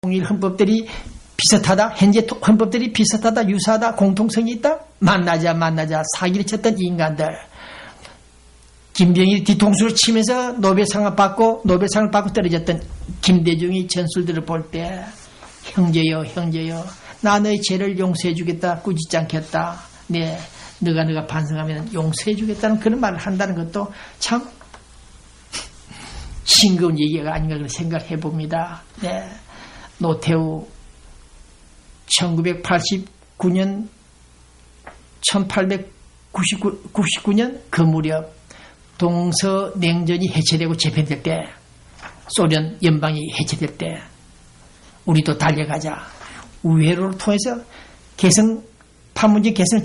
통일 헌법들이 비슷하다, 현재 헌법들이 비슷하다, 유사하다, 공통성이 있다. 만나자 사기를 쳤던 인간들. 김정일이 뒤통수를 치면서 노벨상을 받고 떨어졌던 김대중의 전술들을 볼 때 형제여 나 너의 죄를 용서해 주겠다, 꾸짖지 않겠다. 네, 너가 반성하면 용서해 주겠다는 그런 말을 한다는 것도 참 싱거운 얘기가 아닌가 그런 생각을 해봅니다. 네. 노태우 1989년 1899년 그 무렵 동서냉전이 해체되고 재편될 때, 소련 연방이 해체될 때 우리도 달려가자. 우회로를 통해서 판문점 개성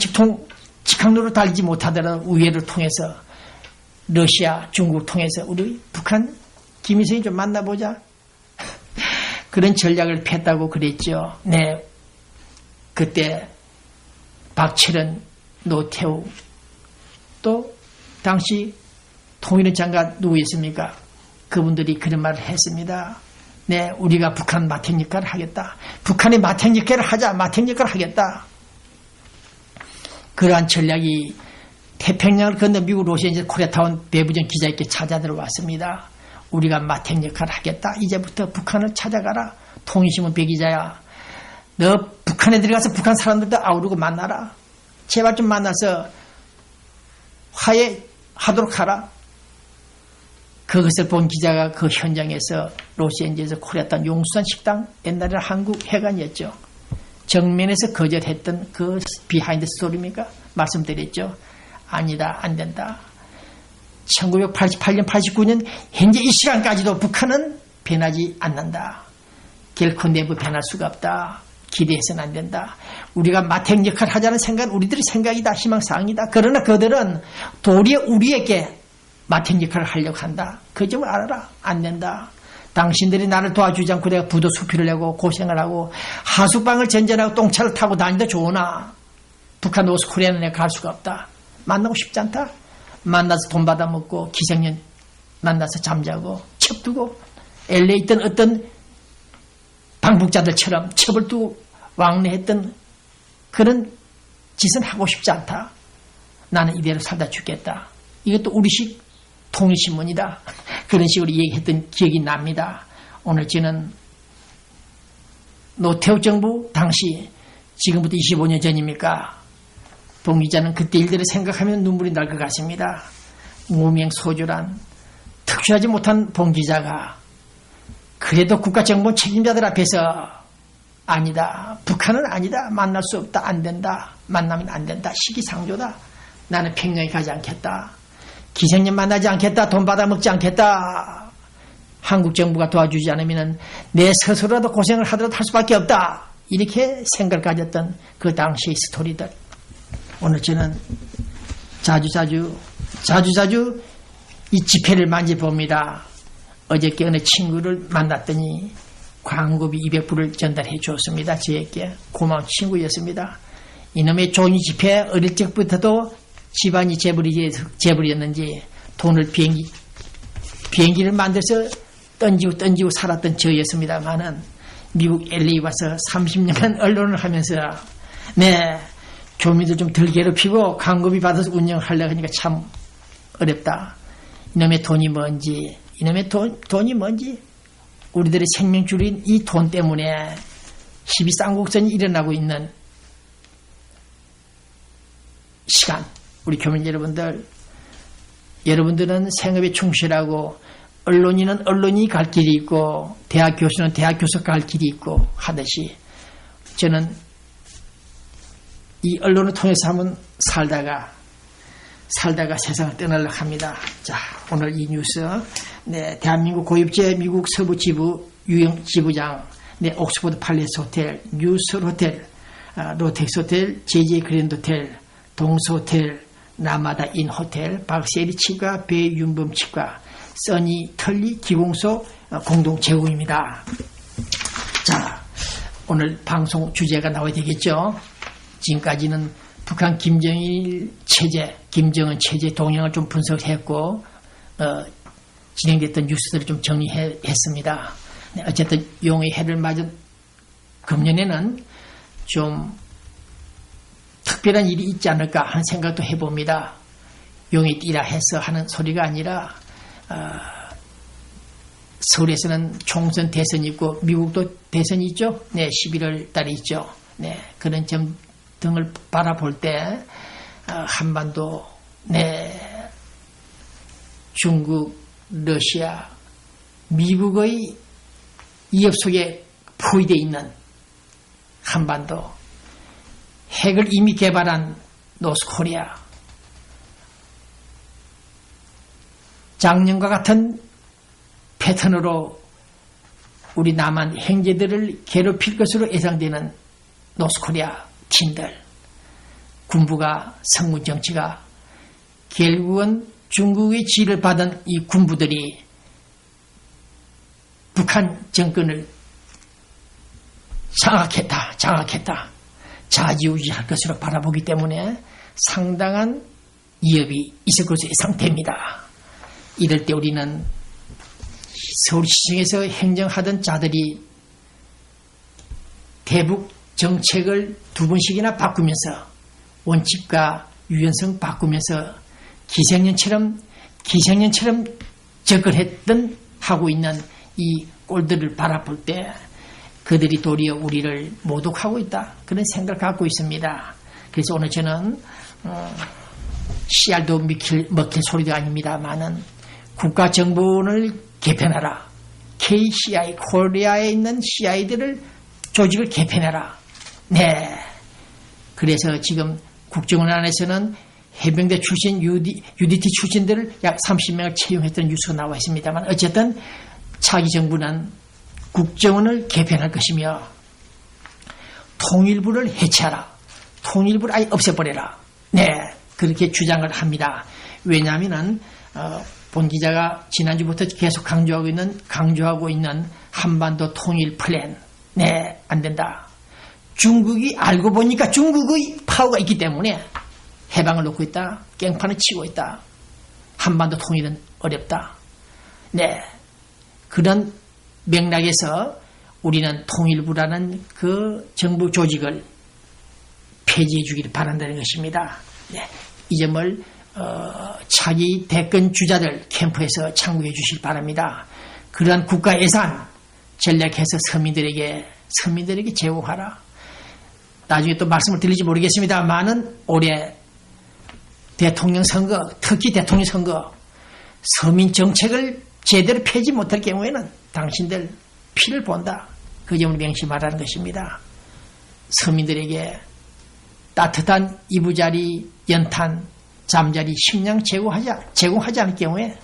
직항로로 달리지 못하더라도 우회로를 통해서 러시아, 중국 통해서 우리 북한 김일성이 좀 만나보자. 그런 전략을 폈다고 그랬죠. 네. 그때 박철원, 노태우, 또 당시 통일부 장관 누구였습니까? 그분들이 그런 말을 했습니다. 네, 우리가 북한 마탱 역할을 하겠다. 북한의 마탱 역할을 하자. 마탱 역할을 하겠다. 그러한 전략이 태평양을 건너 미국 로스앤젤레스 코리아타운 배부전 기자에게 찾아 들어왔습니다. 우리가 마탱 역할을 하겠다. 이제부터 북한을 찾아가라. 통일신문 배기자야. 너 북한에 들어가서 북한 사람들도 아우르고 만나라. 제발 좀 만나서 화해하도록 하라. 그것을 본 기자가 그 현장에서 로스앤젤레스 코리아타운 용수산 식당, 옛날에 한국 해관이었죠. 정면에서 거절했던 그 비하인드 스토리입니까? 말씀드렸죠. 아니다, 안 된다. 1988년, 89년 현재 이 시간까지도 북한은 변하지 않는다. 결코 내부 변할 수가 없다. 기대해서는 안 된다. 우리가 마탱 역할을 하자는 생각은 우리들의 생각이다. 희망사항이다. 그러나 그들은 도리어 우리에게 마탱 역할을 하려고 한다. 그 점을 알아라. 안 된다. 당신들이 나를 도와주지 않고 내가 부도 수피를 내고 고생을 하고 하숙방을 전전하고 똥차를 타고 다니도 좋으나 북한 노스코리아는 내가 갈 수가 없다. 만나고 싶지 않다. 만나서 돈 받아먹고 기생년 만나서 잠자고 첩두고 LA에 있던 어떤 방북자들처럼 첩을 두고 왕래했던 그런 짓은 하고 싶지 않다. 나는 이대로 살다 죽겠다. 이것도 우리식 통일신문이다. 그런 식으로 얘기했던 기억이 납니다. 오늘 저는 노태우 정부 당시 지금부터 25년 전입니까? 봉 기자는 그때 일들을 생각하면 눈물이 날 것 같습니다. 무명소졸한 특출하지 못한 봉 기자가 그래도 국가정보원 책임자들 앞에서 아니다. 북한은 아니다. 만날 수 없다. 안 된다. 만나면 안 된다. 시기상조다. 나는 평양에 가지 않겠다. 기생년 만나지 않겠다. 돈 받아먹지 않겠다. 한국 정부가 도와주지 않으면 내 스스로라도 고생을 하더라도 할 수밖에 없다. 이렇게 생각을 가졌던 그 당시의 스토리들. 오늘 저는 자주자주 이 지폐를 만져봅니다. 어저께 어느 친구를 만났더니 광고비 200불을 전달해 주었습니다. 저에게 고마운 친구였습니다. 이놈의 종이 지폐 어릴 적부터도 집안이 재벌이었는지 돈을 비행기를 만들어서 던지고 살았던 저였습니다만은 미국 LA 와서 30년간 언론을 하면서 네, 교민들 좀 덜 괴롭히고 광고비 받아서 운영하려고 하니까 참 어렵다. 이놈의 돈이 뭔지, 돈이 뭔지, 우리들의 생명줄인 이 돈 때문에 시비쌍곡전이 일어나고 있는 시간. 우리 교민 여러분들은 생업에 충실하고 언론인은 언론이 갈 길이 있고 대학 교수는 대학 교수 갈 길이 있고 하듯이 저는 이 언론을 통해서 한번 살다가 세상을 떠나려고 합니다. 자, 오늘 이 뉴스, 네, 대한민국 고엽제 미국 서부 지부 유영 지부장, 네, 옥스포드 팔레스 호텔, 뉴스 호텔, 로텍스 호텔, JJ 그랜드 호텔, 동서 호텔, 라마다 인 호텔, 박세리 치과, 배윤범 치과, 써니 털리 기공소 공동 제공입니다. 자, 오늘 방송 주제가 나와야 되겠죠. 지금까지는 북한 김정은 체제 동향을 좀 분석했고 진행됐던 뉴스들을 좀 정리했습니다. 네, 어쨌든 용의 해를 맞은 금년에는 좀 특별한 일이 있지 않을까 하는 생각도 해봅니다. 용이 띠라 해서 하는 소리가 아니라 서울에서는 총선 대선이 있고 미국도 대선이 있죠. 네, 11월 달에 있죠. 네, 그런 점 등을 바라볼 때 한반도, 네, 중국, 러시아, 미국의 위협 속에 포위되어 있는 한반도, 핵을 이미 개발한 노스코리아, 작년과 같은 패턴으로 우리 남한 형제들을 괴롭힐 것으로 예상되는 노스코리아 팀들, 군부가, 성군 정치가 결국은 중국의 지휘를 받은 이 군부들이 북한 정권을 장악했다, 좌지우지할 것으로 바라보기 때문에 상당한 위협이 있을 것으로 예상됩니다. 이럴 때 우리는 서울시청에서 행정하던 자들이 대북 정책을 2번씩이나 바꾸면서 원칙과 유연성 바꾸면서 기생년처럼 접근했던 하고 있는 이 꼴들을 바라볼 때 그들이 도리어 우리를 모독하고 있다, 그런 생각을 갖고 있습니다. 그래서 오늘 저는 씨알도 먹힐 소리도 아닙니다만은 국가정보원을 개편하라, KCI, 코리아에 있는 CI들을 조직을 개편하라. 네. 그래서 지금 국정원 안에서는 해병대 출신, UDT 출신들을 약 30명을 채용했던 뉴스가 나와 있습니다만, 어쨌든 차기 정부는 국정원을 개편할 것이며 통일부를 해체하라, 통일부를 아예 없애버려라. 네, 그렇게 주장을 합니다. 왜냐하면 본 기자가 지난주부터 계속 강조하고 있는 한반도 통일 플랜, 네, 안 된다. 중국이 알고 보니까 중국의 파워가 있기 때문에 해방을 놓고 있다, 깽판을 치고 있다, 한반도 통일은 어렵다. 네, 그런 맥락에서 우리는 통일부라는 그 정부 조직을 폐지해 주기를 바란다는 것입니다. 네, 이 점을 차기 대권 주자들 캠프에서 참고해 주시기 바랍니다. 그러한 국가 예산 전략해서 서민들에게 제공하라. 나중에 또 말씀을 드릴지 모르겠습니다만은 올해 대통령 선거, 특히 대통령 선거, 서민 정책을 제대로 펴지 못할 경우에는 당신들 피를 본다, 그 점을 명심하라는 것입니다. 서민들에게 따뜻한 이부자리, 연탄, 잠자리, 식량 제공하지 않을 경우에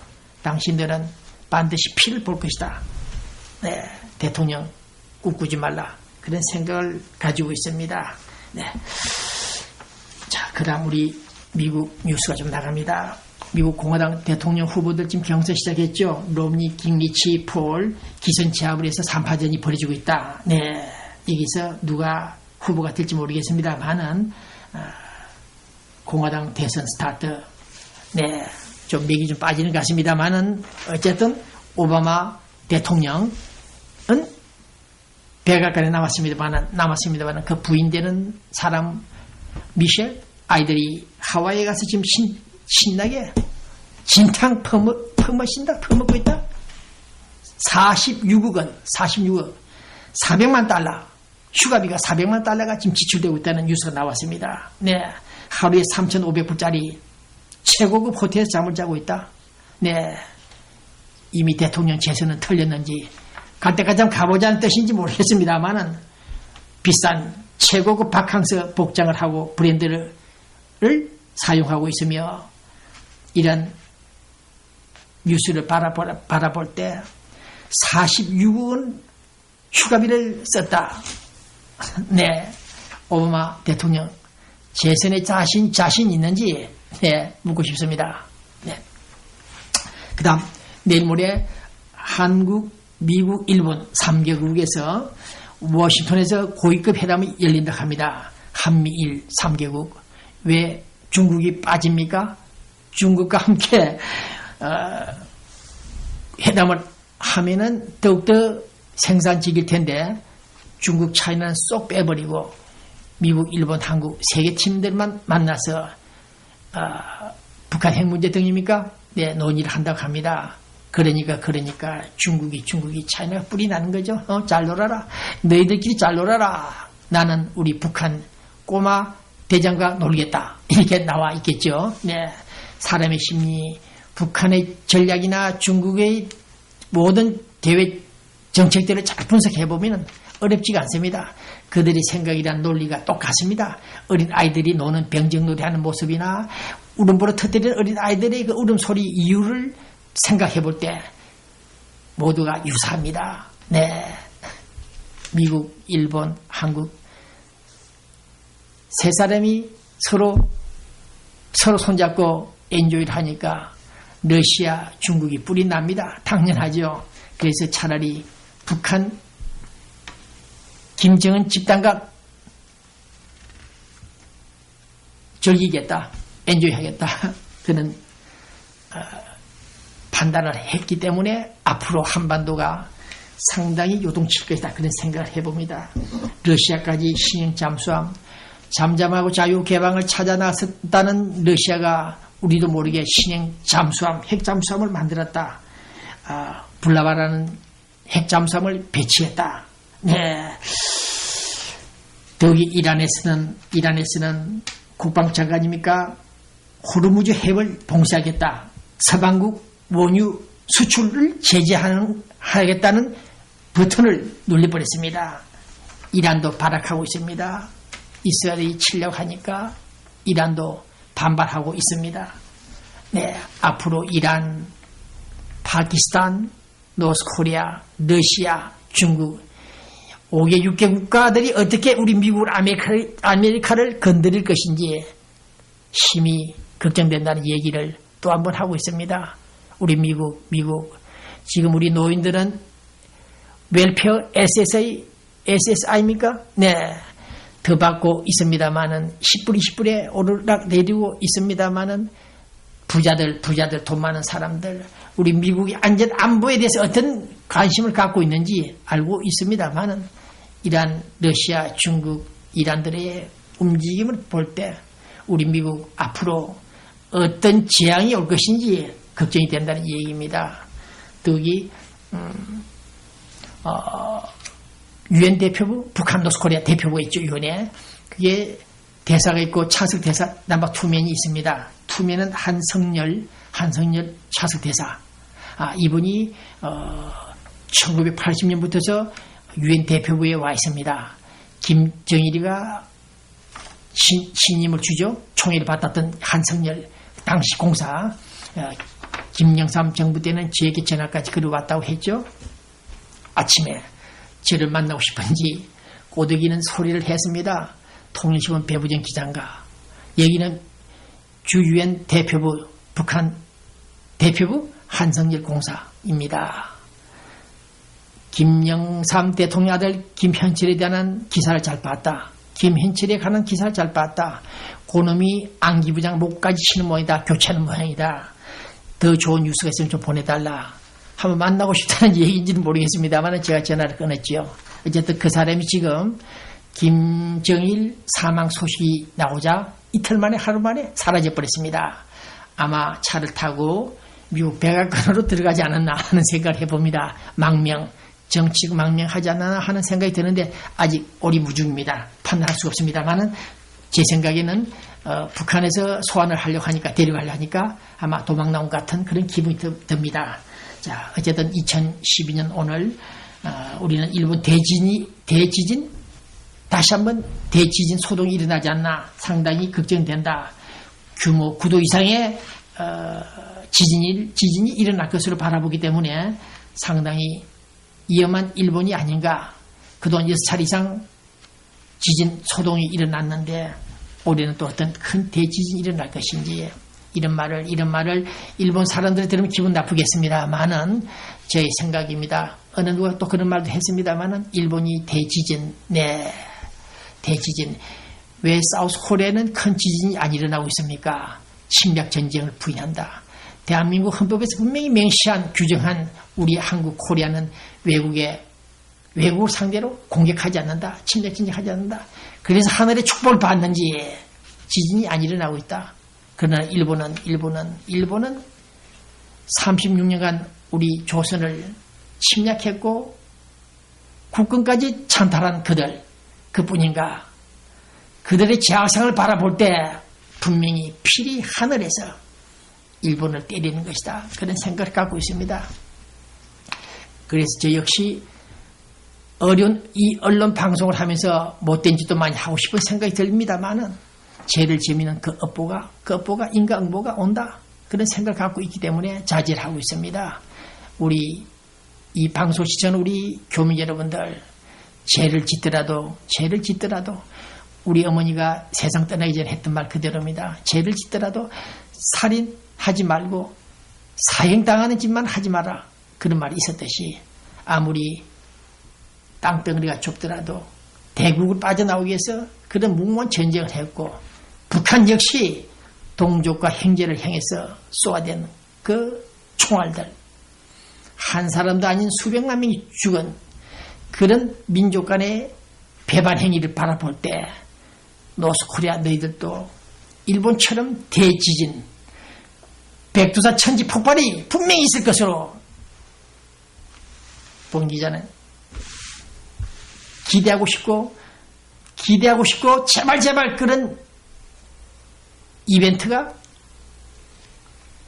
당신들은 반드시 피를 볼 것이다. 네, 대통령 꿈꾸지 말라, 그런 생각을 가지고 있습니다. 네. 자, 그 다음 우리 미국 뉴스가 좀 나갑니다. 미국 공화당 대통령 후보들 지금 경선 시작했죠. 롬니, 깅리치, 폴 기선 제압을 해서 3파전이 벌어지고 있다. 네, 여기서 누가 후보가 될지 모르겠습니다만은 공화당 대선 스타트, 네, 좀 맥이 좀 빠지는 것 같습니다만은 어쨌든 오바마 대통령은 백악관에 남았습니다만은 그 부인되는 사람 미셸, 아이들이 하와이에 가서 지금 신나게 진탕 퍼먹고 있다. 46억 400만 달러, 휴가비가 400만 달러가 지금 지출되고 있다는 뉴스가 나왔습니다. 네, 하루에 3,500불짜리 최고급 호텔에서 잠을 자고 있다. 네, 이미 대통령 재선은 틀렸는지 갈 때까지 한번 가보자는 뜻인지 모르겠습니다만은 비싼 최고급 바캉스 복장을 하고 브랜드를 사용하고 있으며 이런 뉴스를 바라볼 때 46억 원 휴가비를 썼다. 네, 오바마 대통령 재선에 자신 있는지, 네, 묻고 싶습니다. 네. 그 다음 내일 모레 한국, 미국, 일본 3개국에서 워싱턴에서 고위급 회담이 열린다 합니다. 한미일 3개국. 왜 중국이 빠집니까? 중국과 함께 회담을 하면은 더욱더 생산직일 텐데 중국, 차이나는 쏙 빼버리고 미국, 일본, 한국 세 개 팀들만 만나서 북한 핵 문제 등입니까? 네, 논의를 한다고 합니다. 그러니까 중국이 차이나가 뿔이 나는 거죠. 잘 놀아라. 너희들끼리 잘 놀아라. 나는 우리 북한 꼬마 대장과 놀겠다. 이렇게 나와 있겠죠. 네, 사람의 심리, 북한의 전략이나 중국의 모든 대외 정책들을 잘 분석해보면 어렵지가 않습니다. 그들의 생각이란 논리가 똑같습니다. 어린 아이들이 노는 병정놀이하는 모습이나 울음보로 터뜨리는 어린 아이들의 그 울음소리 이유를 생각해볼 때 모두가 유사합니다. 네, 미국, 일본, 한국 세 사람이 서로 손잡고 엔조이를 하니까 러시아, 중국이 뿔이 납니다. 당연하죠. 그래서 차라리 북한 김정은 집단과 즐기겠다, 엔조이하겠다 그런 판단을 했기 때문에 앞으로 한반도가 상당히 요동칠 것이다 그런 생각을 해봅니다. 러시아까지 신형 잠수함, 잠잠하고 자유 개방을 찾아 나섰다는 러시아가 우리도 모르게 신형 잠수함, 핵 잠수함을 만들었다. 불라바라는 핵 잠수함을 배치했다. 네. 더욱이 이란에서는 국방장관입니까? 호르무즈 해협을 봉쇄하겠다. 서방국 원유 수출을 제재하겠다는 버튼을 눌러버렸습니다. 이란도 발악하고 있습니다. 이스라엘이 치려고 하니까 이란도 반발하고 있습니다. 네, 앞으로 이란, 파키스탄, 노스코리아, 러시아, 중국 5개, 6개 국가들이 어떻게 우리 미국, 아메리카를 건드릴 것인지 심히 걱정된다는 얘기를 또 한 번 하고 있습니다. 우리 미국. 지금 우리 노인들은 웰페어 SSI입니까? 네. 더 받고 있습니다만은 10불, 20불에 오르락 내리고 있습니다만은 부자들, 돈 많은 사람들, 우리 미국의 안전 안보에 대해서 어떤 관심을 갖고 있는지 알고 있습니다만은 이란, 러시아, 중국, 이란들의 움직임을 볼 때 우리 미국 앞으로 어떤 재앙이 올 것인지 걱정이 된다는 얘기입니다. 더욱이 유엔 대표부, 북한 노스코리아 대표부가 있죠. 유엔에. 그게 대사가 있고 차석 대사 남북 투면이 있습니다. 투면은 한성열 차석 대사. 이분이 1980년부터서 유엔 대표부에 와 있습니다. 김정일이가 신임을 주죠. 총애를 받았던 한성열 당시 공사. 김영삼 정부 때는 저에게 전화까지 걸어왔다고 했죠. 아침에 저를 만나고 싶은지 꼬드기는 소리를 했습니다. 통일신문 배부정 기자인가. 여기는 주 유엔 대표부, 북한 대표부 한성열 공사입니다. 김영삼 대통령 아들 김현철에 대한 기사를 잘 봤다. 김현철에 관한 기사를 잘 봤다. 그놈이 안기부장 목까지 치는 모양이다. 교체하는 모양이다. 더 좋은 뉴스가 있으면 좀 보내달라. 한번 만나고 싶다는 얘기인지는 모르겠습니다만 제가 전화를 끊었지요. 어쨌든 그 사람이 지금 김정일 사망 소식이 나오자 이틀 만에 하루 만에 사라져버렸습니다. 아마 차를 타고 미국 백악관으로 들어가지 않았나 하는 생각을 해봅니다. 정치적 망명하지 않았나 하는 생각이 드는데 아직 오리무중입니다. 판단할 수가 없습니다만은 제 생각에는 북한에서 소환을 하려고 하니까 데려가려고 하니까 아마 도망 나온 같은 그런 기분이 듭니다. 자, 어쨌든 2012년 오늘 우리는 일본 대지진 다시 한번 대지진 소동이 일어나지 않나 상당히 걱정된다. 규모 9도 이상의 지진이 일어날 것으로 바라보기 때문에 상당히 위험한 일본이 아닌가. 그동안 6차례 이상 지진 소동이 일어났는데 올해는 또 어떤 큰 대지진이 일어날 것인지 이런 말을 일본 사람들이 들으면 기분 나쁘겠습니다만은 제 생각입니다. 어느 누가 또 그런 말도 했습니다만은 일본이 대지진 왜 사우스 코리아는 큰 지진이 안 일어나고 있습니까? 침략 전쟁을 부인한다. 대한민국 헌법에서 분명히 명시한 규정한 우리 한국 코리아는 외국의 외국을 상대로 공격하지 않는다. 침략하지 않는다. 그래서 하늘의 축복을 받는지 지진이 안 일어나고 있다. 그러나 일본은 36년간 우리 조선을 침략했고 국군까지 찬탈한 그뿐인가. 그들의 제악상을 바라볼 때 분명히 필히 하늘에서 일본을 때리는 것이다. 그런 생각을 갖고 있습니다. 그래서 저 역시 어려운 이 언론 방송을 하면서 못된 짓도 많이 하고 싶은 생각이 듭니다만은 죄를 지으면 그 업보가 인과응보가 온다. 그런 생각을 갖고 있기 때문에 자제를 하고 있습니다. 우리 이 방송 시청 우리 교민 여러분들 죄를 짓더라도 우리 어머니가 세상 떠나기 전에 했던 말 그대로입니다. 죄를 짓더라도 살인하지 말고 사형당하는 짓만 하지 마라. 그런 말이 있었듯이 아무리 땅덩어리가 좁더라도 대국을 빠져나오기 위해서 그런 무모한 전쟁을 했고 북한 역시 동족과 형제를 향해서 쏘아댄 그 총알들 한 사람도 아닌 수백만 명이 죽은 그런 민족 간의 배반 행위를 바라볼 때 노스코리아 너희들도 일본처럼 대지진 백두산 천지 폭발이 분명히 있을 것으로 본 기자는 기대하고 싶고 제발 그런 이벤트가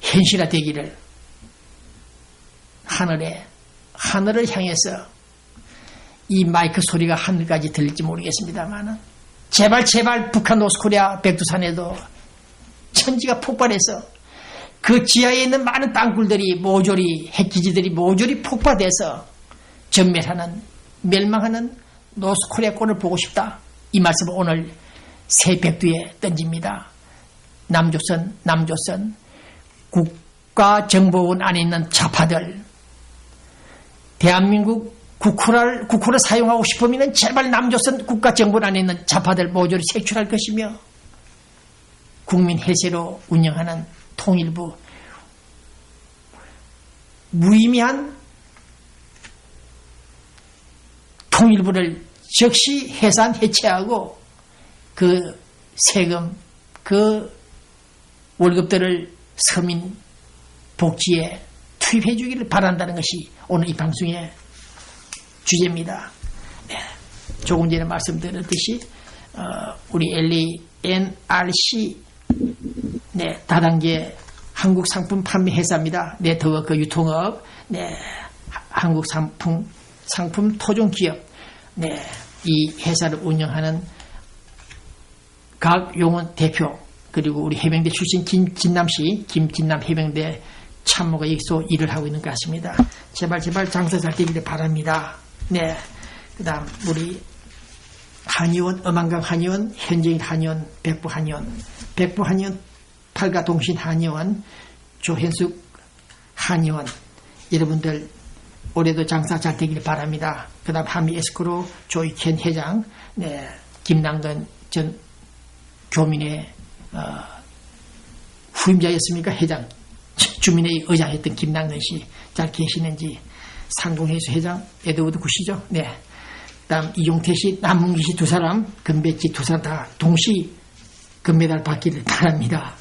현실화되기를 하늘을 향해서 이 마이크 소리가 하늘까지 들릴지 모르겠습니다만 제발 북한 노스코리아 백두산에도 천지가 폭발해서 그 지하에 있는 많은 땅굴들이 모조리 핵기지들이 모조리 폭파돼서 전멸하는 멸망하는 노스코리아 꼴을 보고 싶다. 이 말씀을 오늘 새벽두에 던집니다. 남조선 국가정보원 안에 있는 좌파들 대한민국 국호를 사용하고 싶으면 제발 남조선 국가정보원 안에 있는 좌파들 모조리 색출할 것이며 국민회세로 운영하는 통일부 무의미한 통일부를 즉시 해체하고 그 세금 그 월급들을 서민 복지에 투입해 주기를 바란다는 것이 오늘 이 방송의 주제입니다. 네, 조금 전에 말씀드렸듯이 우리 LA NRC 다단계 한국 상품 판매 회사입니다. 네트워크 유통업 한국 상품 토종 기업 이 회사를 운영하는 각용원 대표 그리고 우리 해병대 출신 김진남 해병대 참모가 여기서 일을 하고 있는 것 같습니다. 제발 장사 잘 되기를 바랍니다. 그 다음 우리 한의원 엄한강 한의원 현재인 한의원 백부 한의원 팔가동신 한의원 조현숙 한의원 여러분들 올해도 장사 잘 되기를 바랍니다. 그 다음 한미 에스코로 조익현 회장 김남근 전 교민의 후임자였습니까? 회장 주민의 의장했던 김남근 씨 잘 계시는지 상공회수 회장 에드워드 굿이죠. 그 다음 이용태 씨 남문기 씨 두 사람 금배지 두 사람 다 동시 금메달 받기를 바랍니다.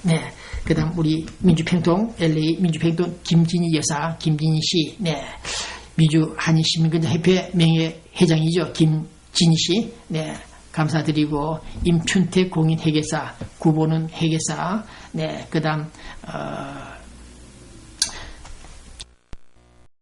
그 다음 우리 민주평통 LA 민주평통 김진희 여사 김진희 씨 미주 한인시민근자협회 명예회장이죠. 김진희 씨 감사드리고 임춘택 공인회계사 구보는 회계사 그 다음